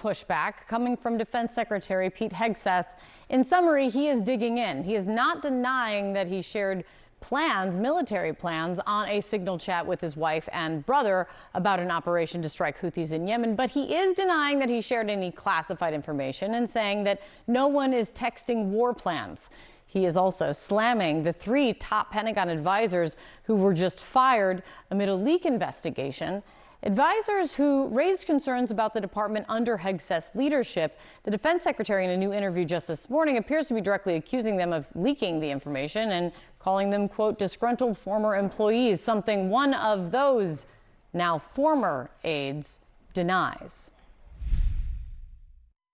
pushback coming from Defense Secretary Pete Hegseth. In summary, he is digging in. He is not denying that he shared military plans on a signal chat with his wife and brother about an operation to strike Houthis in Yemen, but he is denying that he shared any classified information and saying that no one is texting war plans. He is also slamming the 3 top Pentagon advisors who were just fired amid a leak investigation. Advisors who raised concerns about the department under Hegseth's leadership. The defense secretary, in a new interview just this morning, appears to be directly accusing them of leaking the information and calling them, quote, disgruntled former employees, something one of those now former aides denies.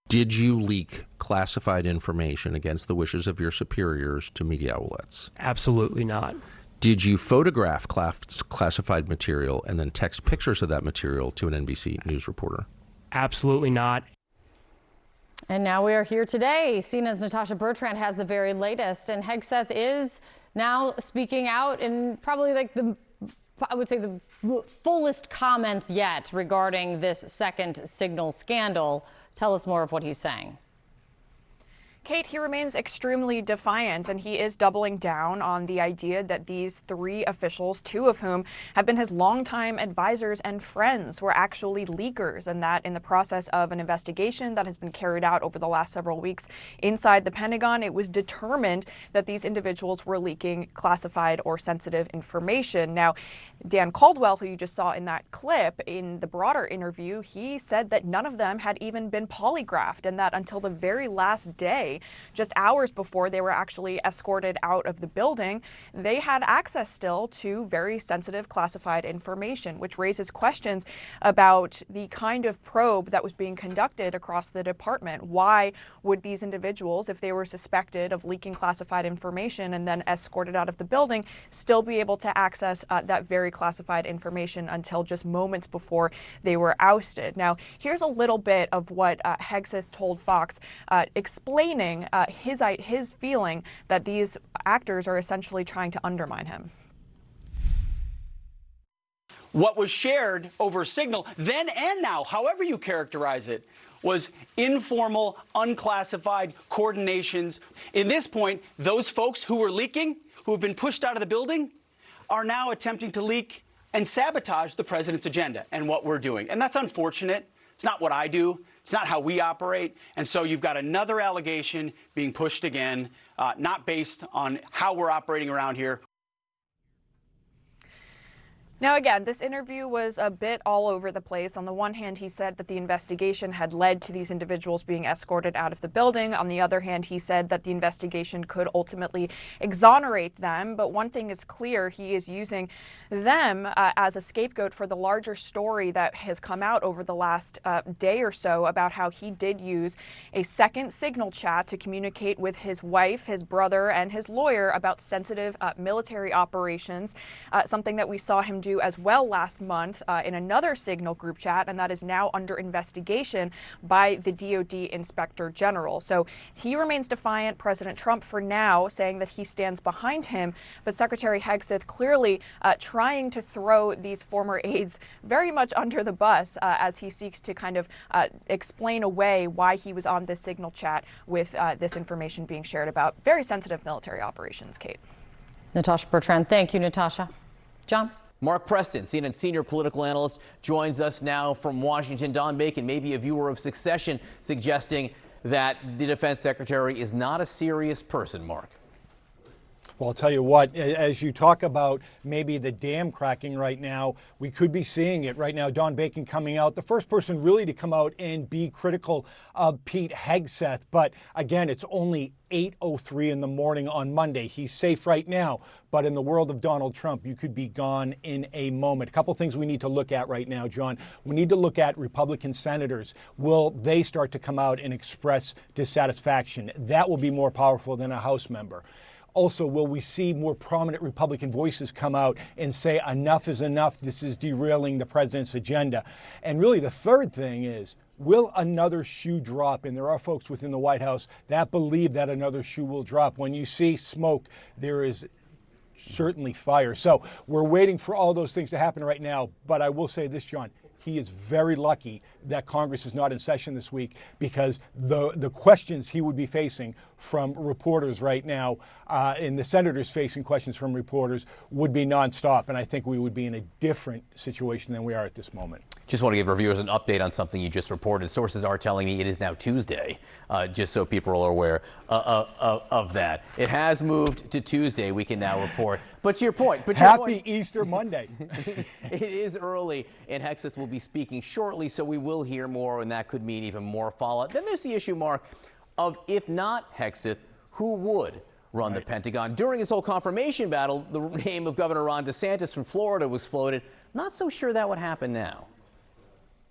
Did you leak classified information against the wishes of your superiors to media outlets? Absolutely not. Did you photograph classified material and then text pictures of that material to an NBC News reporter? Absolutely not. And now we are here today. CNN's Natasha Bertrand has the very latest, and Hegseth is now speaking out in probably like the fullest comments yet regarding this second signal scandal. Tell us more of what he's saying. Kate, he remains extremely defiant, and he is doubling down on the idea that these 3 officials, 2 of whom have been his longtime advisors and friends, were actually leakers, and that in the process of an investigation that has been carried out over the last several weeks inside the Pentagon, it was determined that these individuals were leaking classified or sensitive information. Now, Dan Caldwell, who you just saw in that clip, in the broader interview, he said that none of them had even been polygraphed, and that until the very last day, just hours before they were actually escorted out of the building, they had access still to very sensitive classified information, which raises questions about the kind of probe that was being conducted across the department. Why would these individuals, if they were suspected of leaking classified information and then escorted out of the building, still be able to access that very classified information until just moments before they were ousted? Now, here's a little bit of what Hegseth told Fox, explaining his feeling that these actors are essentially trying to undermine him. What was shared over Signal, then and now, however you characterize it, was informal, unclassified coordinations. In this point, those folks who were leaking, who have been pushed out of the building, are now attempting to leak and sabotage the president's agenda and what we're doing. And that's unfortunate. It's not what I do. It's not how we operate. And so you've got another allegation being pushed again, not based on how we're operating around here. Now, again, this interview was a bit all over the place. On the one hand, he said that the investigation had led to these individuals being escorted out of the building. On the other hand, he said that the investigation could ultimately exonerate them. But one thing is clear, he is using them as a scapegoat for the larger story that has come out over the last day or so about how he did use a second signal chat to communicate with his wife, his brother, and his lawyer about sensitive military operations, something that we saw him do as well last month in another Signal group chat, and that is now under investigation by the DoD Inspector General. So he remains defiant, President Trump, for now, saying that he stands behind him, but Secretary Hegseth clearly trying to throw these former aides very much under the bus as he seeks to kind of explain away why he was on this Signal chat with this information being shared about very sensitive military operations. Kate. Natasha Bertrand. Thank you, Natasha. John? Mark Preston, CNN senior political analyst, joins us now from Washington. Don Bacon, maybe a viewer of Succession, suggesting that the defense secretary is not a serious person, Mark. Well, I'll tell you what, as you talk about maybe the dam cracking right now, we could be seeing it right now. Don Bacon coming out, the first person really to come out and be critical of Pete Hegseth. But again, it's only 8:03 in the morning on Monday. He's safe right now. But in the world of Donald Trump, you could be gone in a moment. A couple things we need to look at right now, John. We need to look at Republican senators. Will they start to come out and express dissatisfaction? That will be more powerful than a House member. Also, will we see more prominent Republican voices come out and say enough is enough, this is derailing the president's agenda? And really the third thing is, will another shoe drop? And there are folks within the White House that believe that another shoe will drop. When you see smoke, there is certainly fire. So we're waiting for all those things to happen right now. But I will say this, John, he is very lucky that Congress is not in session this week, because the questions he would be facing from reporters right now, and the senators facing questions from reporters, would be nonstop. And I think we would be in a different situation than we are at this moment. Just want to give reviewers an update on something you just reported. Sources are telling me it is now Tuesday, just so people are aware of that. It has moved to Tuesday, we can now report. But to your point. Happy Easter Monday. It is early, and Hegseth will be speaking shortly, so we will hear more, and that could mean even more fallout. Then there's the issue, Mark, of if not Hegseth, who would run the Pentagon? During his whole confirmation battle, the name of Governor Ron DeSantis from Florida was floated. Not so sure that would happen now.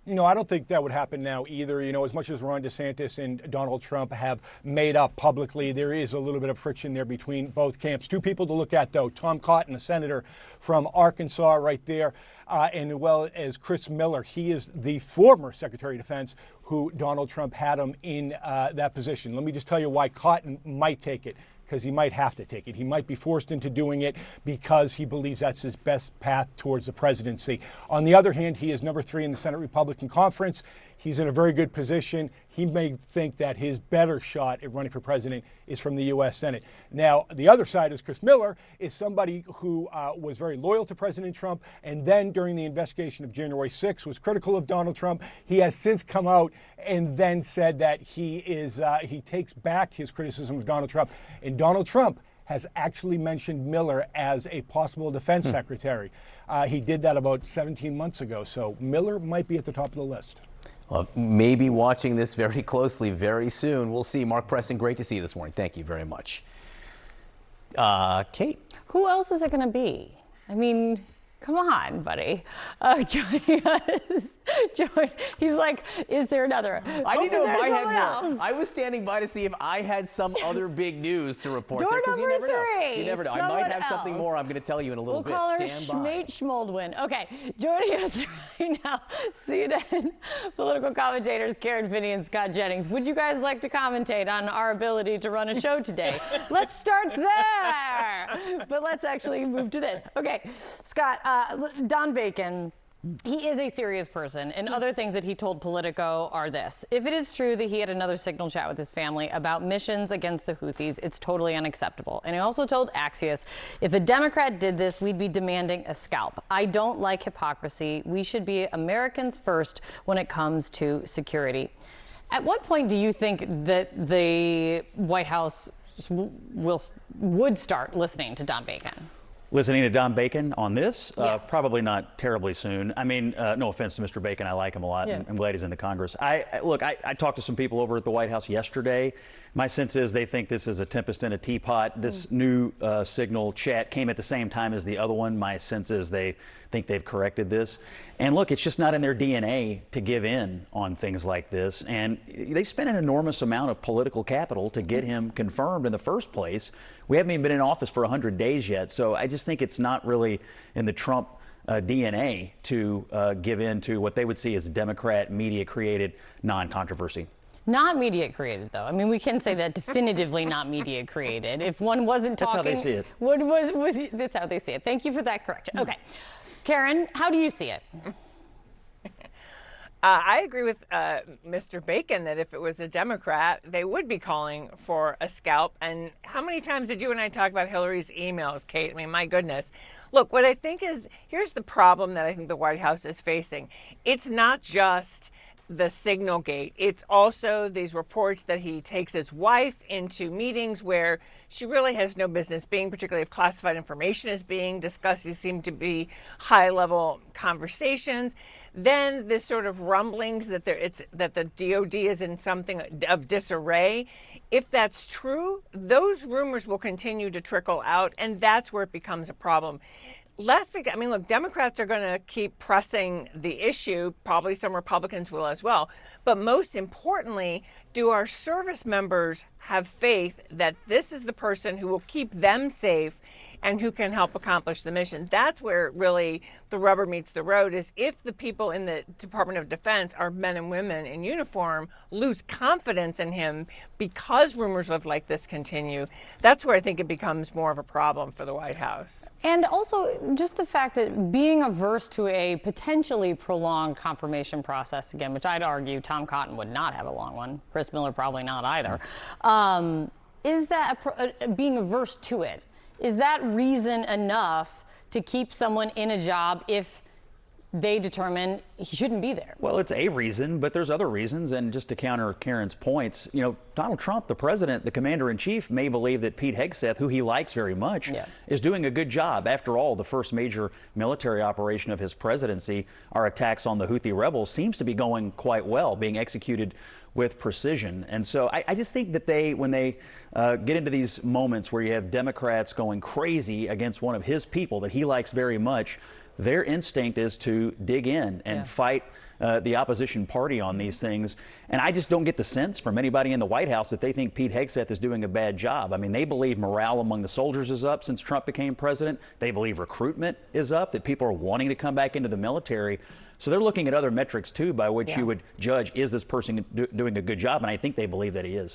No, I don't think that would happen now either. As much as Ron DeSantis and Donald Trump have made up publicly, there is a little bit of friction there between both camps. Two people to look at, though: Tom Cotton, a senator from Arkansas right there, and as well as Chris Miller. He is the former Secretary of Defense who Donald Trump had him in that position. Let me just tell you why Cotton might take it. Because he might have to take it. He might be forced into doing it because he believes that's his best path towards the presidency. On the other hand, he is number 3 in the Senate Republican Conference. He's in a very good position. He may think that his better shot at running for president is from the U.S. Senate. Now, the other side is Chris Miller, is somebody who was very loyal to President Trump, and then during the investigation of January 6th was critical of Donald Trump. He has since come out and then said that he takes back his criticism of Donald Trump. And Donald Trump has actually mentioned Miller as a possible defense secretary. He did that about 17 months ago, so Miller might be at the top of the list. Well, maybe watching this very closely very soon. We'll see. Mark Preston, great to see you this morning. Thank you very much. Kate? Who else is it going to be? I mean, come on, buddy. Joining us. He's like, is there another? I didn't know if I had more. Else. I was standing by to see if I had some other big news to report. Door there, 'cause you number never know. 3. You never know. I might have something more I'm going to tell you in a little bit. We'll call her Stand by. Schmate Schmoldwin. Okay, joining us right now, CNN political commentators Karen Finney and Scott Jennings. Would you guys like to commentate on our ability to run a show today? Let's start there. But let's actually move to this. Okay, Scott, Don Bacon. He is a serious person, and other things that he told Politico are this. If it is true that he had another signal chat with his family about missions against the Houthis, it's totally unacceptable. And he also told Axios, if a Democrat did this, we'd be demanding a scalp. I don't like hypocrisy. We should be Americans first when it comes to security. At what point do you think that the White House would start listening to Don Bacon? Listening to Don Bacon on this? Probably not terribly soon. I mean, no offense to Mr. Bacon. I like him a lot. Yeah. And I'm glad he's in the Congress. I talked to some people over at the White House yesterday. My sense is they think this is a tempest in a teapot. This new signal chat came at the same time as the other one. My sense is they think they've corrected this. And look, it's just not in their DNA to give in on things like this. And they spent an enormous amount of political capital to get him confirmed in the first place. We haven't even been in office for 100 days yet. So I just think it's not really in the Trump DNA to give in to what they would see as Democrat media-created non-controversy. Not media created, though. I mean, we can say that definitively not media created. If one wasn't talking, that's how they see it. That's how they see it. Thank you for that correction. Okay, Karen, how do you see it? I agree with Mr. Bacon that if it was a Democrat, they would be calling for a scalp. And how many times did you and I talk about Hillary's emails, Kate? I mean, my goodness. Look, what I think is, here's the problem that I think the White House is facing. It's not just the signal gate. It's also these reports that he takes his wife into meetings where she really has no business being, particularly if classified information is being discussed. These seem to be high-level conversations. Then this sort of rumblings that that the DOD is in something of disarray. If that's true, those rumors will continue to trickle out, and that's where it becomes a problem. Last week, I mean, look, Democrats are going to keep pressing the issue. Probably some Republicans will as well. But most importantly, do our service members have faith that this is the person who will keep them safe and who can help accomplish the mission. That's where really the rubber meets the road, is if the people in the Department of Defense are men and women in uniform, lose confidence in him because rumors of like this continue, that's where I think it becomes more of a problem for the White House. And also just the fact that being averse to a potentially prolonged confirmation process, again, which I'd argue Tom Cotton would not have a long one, Chris Miller probably not either, is that being averse to it? Is that reason enough to keep someone in a job if they determine he shouldn't be there? Well, it's a reason, but there's other reasons. And just to counter Karen's points, Donald Trump, the president, the commander-in-chief, may believe that Pete Hegseth, who he likes very much, is doing a good job. After all, the first major military operation of his presidency, our attacks on the Houthi rebels, seems to be going quite well, being executed with precision. And so I just think that when they get into these moments where you have Democrats going crazy against one of his people that he likes very much, their instinct is to dig in and fight the opposition party on these things. And I just don't get the sense from anybody in the White House that they think Pete Hegseth is doing a bad job. I mean, they believe morale among the soldiers is up since Trump became president. They believe recruitment is up, that people are wanting to come back into the military. So they're looking at other metrics, too, by which you would judge, is this person doing a good job? And I think they believe that he is.